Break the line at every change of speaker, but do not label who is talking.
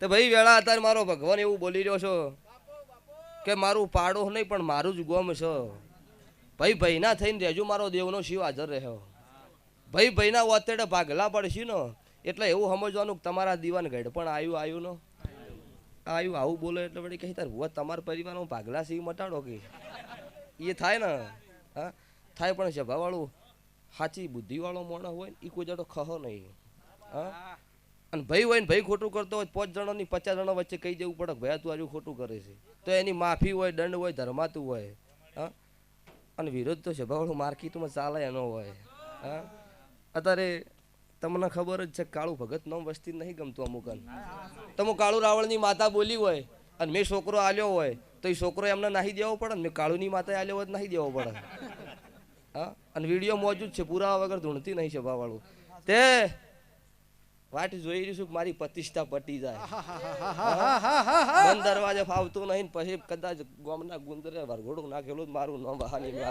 તે ભાઈ વેળા અત્યારે મારો ભગવાન એવું બોલી રહ્યો છો કે મારું પાડો નહીં પણ મારું જ ગોમ છે. ભાઈ ભાઈના થઈને રહેજો, મારો દેવનો શિવ હાજર રહ્યો. ભાઈ ભાઈના ઓતેડે ભાગલા પડશે ને એટલે એવું સમજવાનું કે તમારા દીવાન ગઢ પણ આવ્યું ને આવ્યું આવું બોલો એટલે વળી કહી તાર ભુવા તમારા પરિવારમાં ભાગલા શિવ મટાડો કે એ થાય ને. હા થાય પણ સભાવાળું સાચી બુદ્ધિવાળો મોણસ હોય ને એ કોઈ જડો ખહો નહીં. હા અને ભાઈ હોય ને ભાઈ ખોટું કરતો હોય 5 જણાની 50 જણા વચ્ચે કહી દેવું પડે ભાઈ તું આજુ ખોટું કરે છે તો એની માફી હોય, દંડ હોય, ધર્માતું હોય. હા અને વિરોધ તો સભાવાળું માર્કેટમાં ચાલે એનો હોય. હા અત્યારે તમને ખબર જ છે કાળુ ભગત નામ વસ્તી નહીં ગમતું અમુક. તમે કાળુ રાવણની માતા બોલી હોય અને મેં છોકરો આલ્યો હોય તો એ છોકરો એમને નાહી દેવો પડે ને, મેં કાળુની માતા આલ્યો હોય નાહી દેવો પડે. હા અને વિડીયો મોજૂદ છે, પુરાવા વગર ધૂણતી નહીં સભાવાળું. તે વાટ જોઈ રહ્યું છું મારી પ્રતિષ્ઠા પટી જાય. બંધ દરવાજે ફાવતું નહીં પછી કદાચ ગામના ગુંદરે વરઘોડું નાખેલું મારું નામ બહાની